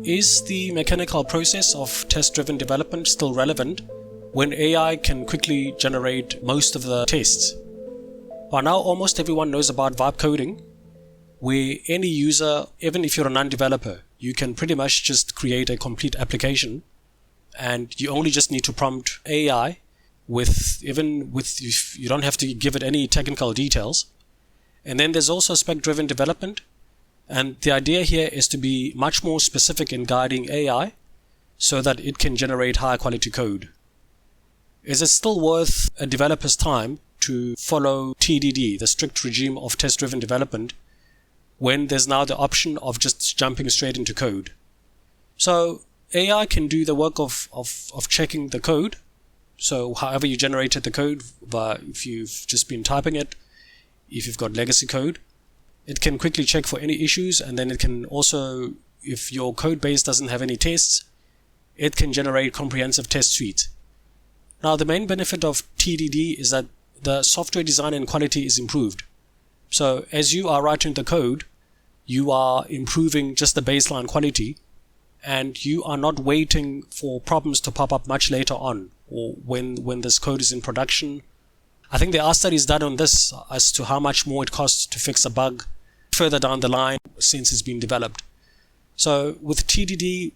Is the mechanical process of test-driven development still relevant when AI can quickly generate most of the tests? By now, almost everyone knows about vibe coding, where any user, even if you're a non-developer, you can pretty much just create a complete application, and you only just need to prompt AI you don't have to give it any technical details. And then there's also Spec Driven Development, and the idea here is to be much more specific in guiding AI so that it can generate high quality code. Is it still worth a developer's time to follow TDD, the strict regime of test-driven development, when there's now the option of just jumping straight into code? So AI can do the work of checking the code. So however you generated the code, if you've just been typing it, if you've got legacy code, it can quickly check for any issues, and then it can also, if your code base doesn't have any tests, it can generate comprehensive test suite. Now the main benefit of TDD is that the software design and quality is improved. So as you are writing the code, you are improving just the baseline quality, and you are not waiting for problems to pop up much later on, or when this code is in production. I think there are studies done on this as to how much more it costs to fix a bug further down the line since it's been developed. So with TDD,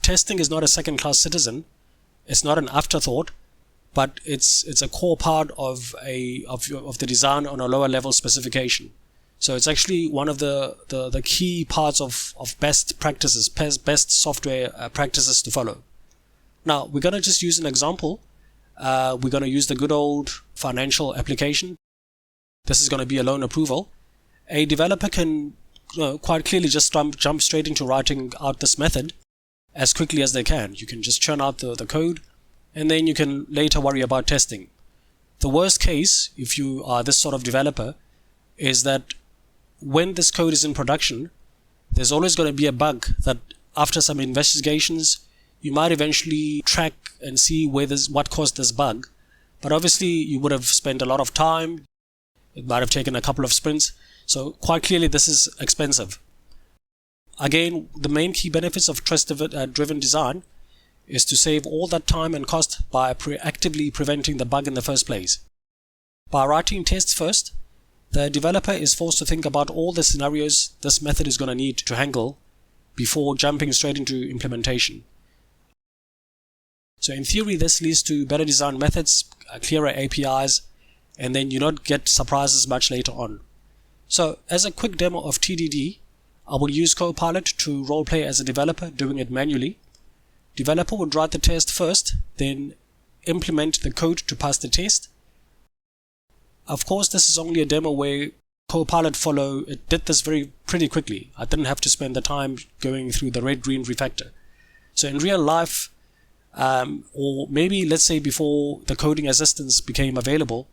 testing is not a second-class citizen. It's not an afterthought, but it's a core part of the design on a lower level specification. So it's actually one of the key parts of best practices, best software practices to follow. Now we're going to just use an example. We're going to use the good old financial application. This is going to be a loan approval. A developer can quite clearly just jump straight into writing out this method as quickly as they can. You can just churn out the code, and then you can later worry about testing. The worst case, if you are this sort of developer, is that when this code is in production, there's always going to be a bug that after some investigations, you might eventually track and see what caused this bug. But obviously you would have spent a lot of time. It might have taken a couple of sprints. So quite clearly this is expensive. Again, the main key benefits of trust-driven design is to save all that time and cost by actively preventing the bug in the first place. By writing tests first, the developer is forced to think about all the scenarios this method is going to need to handle before jumping straight into implementation. So in theory, this leads to better design methods, clearer APIs, and then you don't get surprises much later on. So as a quick demo of TDD, I will use Copilot to roleplay as a developer doing it manually. Developer would write the test first, then implement the code to pass the test. Of course, this is only a demo where Copilot did this pretty quickly. I didn't have to spend the time going through the red-green refactor. So in real life, or maybe let's say before the coding assistance became available,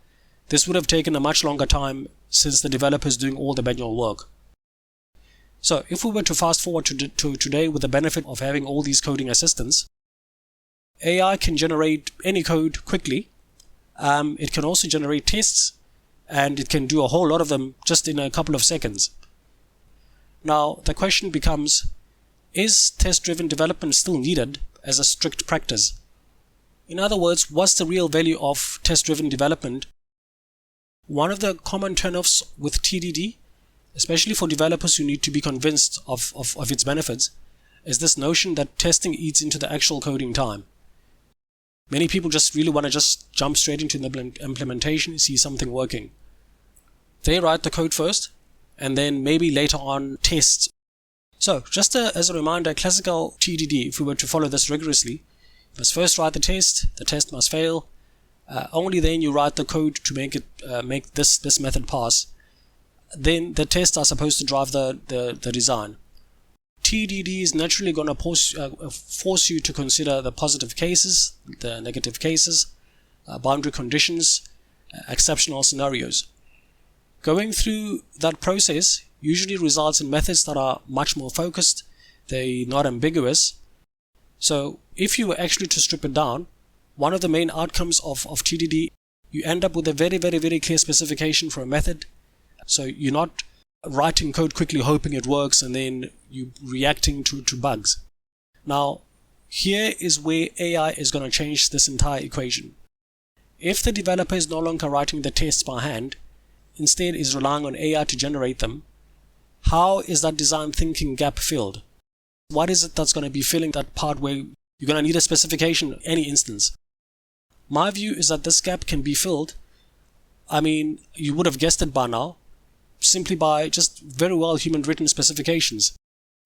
this would have taken a much longer time since the developer is doing all the manual work. So if we were to fast forward to today with the benefit of having all these coding assistants, AI can generate any code quickly. It can also generate tests, and it can do a whole lot of them just in a couple of seconds. Now the question becomes, is test-driven development still needed as a strict practice? In other words, what's the real value of test-driven development? One of the common turnoffs with TDD, especially for developers who need to be convinced of its benefits, is this notion that testing eats into the actual coding time. Many people just really want to just jump straight into the implementation, see something working. They write the code first, and then maybe later on test. So just as a reminder, classical TDD, if we were to follow this rigorously, you must first write the test must fail, only then you write the code to make this method pass. Then the tests are supposed to drive the design. TDD is naturally going to force you to consider the positive cases, the negative cases, boundary conditions, exceptional scenarios. Going through that process usually results in methods that are much more focused, they're not ambiguous. So if you were actually to strip it down, one of the main outcomes of TDD, you end up with a very, very, very clear specification for a method. So you're not writing code quickly hoping it works and then you reacting to bugs. Now, here is where AI is going to change this entire equation. If the developer is no longer writing the tests by hand, instead is relying on AI to generate them, how is that design thinking gap filled? What is it that's going to be filling that part where you're going to need a specification in any instance? My view is that this gap can be filled, you would have guessed it by now, simply by just very well human written specifications,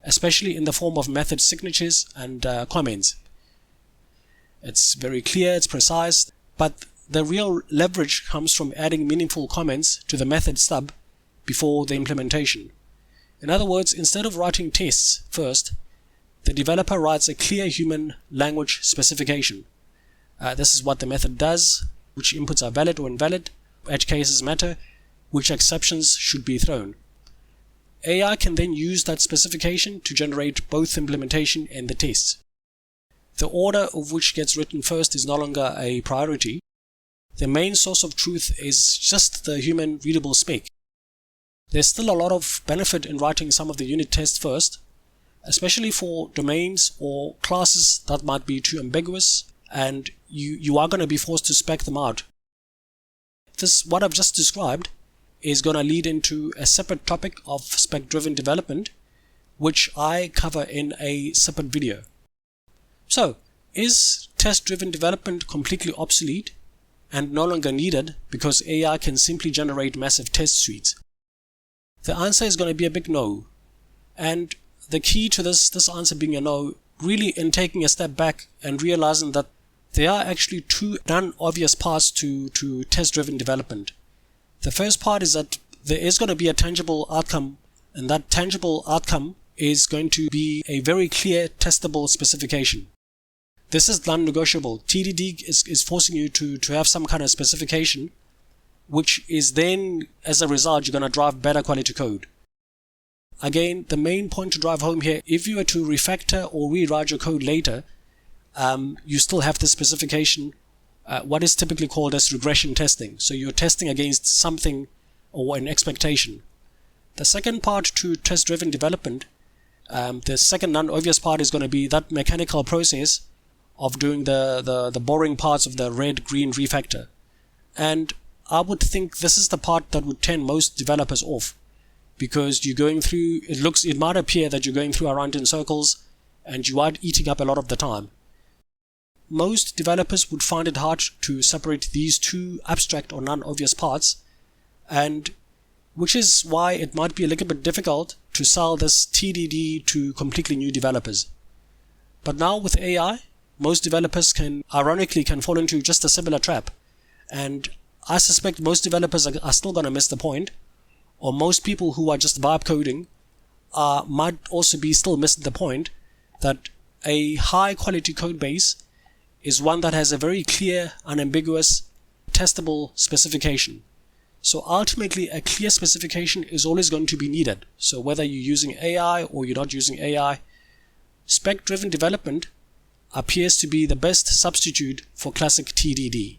especially in the form of method signatures and comments. It's very clear, it's precise, but the real leverage comes from adding meaningful comments to the method stub before the implementation. In other words, instead of writing tests first, the developer writes a clear human language specification. This is what the method does, which inputs are valid or invalid, edge cases matter, which exceptions should be thrown. AI can then use that specification to generate both implementation and the tests. The order of which gets written first is no longer a priority. The main source of truth is just the human-readable spec. There's still a lot of benefit in writing some of the unit tests first, especially for domains or classes that might be too ambiguous, and you are going to be forced to spec them out. What I've just described is going to lead into a separate topic of spec-driven development, which I cover in a separate video. So, is test-driven development completely obsolete and no longer needed because AI can simply generate massive test suites? The answer is going to be a big no. And the key to this answer being a no, really in taking a step back and realizing that there are actually two non-obvious parts to test-driven development. The first part is that there is going to be a tangible outcome, and that tangible outcome is going to be a very clear testable specification. This is non-negotiable. TDD is forcing you to have some kind of specification, which is then, as a result, you're going to drive better quality code. Again, the main point to drive home here, if you were to refactor or rewrite your code later, you still have the specification, what is typically called as regression testing. So you're testing against something or an expectation. The second part to test-driven development, the second non-obvious part is going to be that mechanical process of doing the boring parts of the red-green refactor. And I would think this is the part that would turn most developers off, because you're going through, it might appear that you're going through around in circles and you are eating up a lot of the time. Most developers would find it hard to separate these two abstract or non-obvious parts, and which is why it might be a little bit difficult to sell this TDD to completely new developers. But now with AI, most developers can fall into just a similar trap, and I suspect most developers are still going to miss the point, or most people who are just vibe coding might also be still missing the point that a high quality code base is one that has a very clear, unambiguous, testable specification. So ultimately, a clear specification is always going to be needed. So whether you're using AI or you're not using AI, spec-driven development appears to be the best substitute for classic TDD.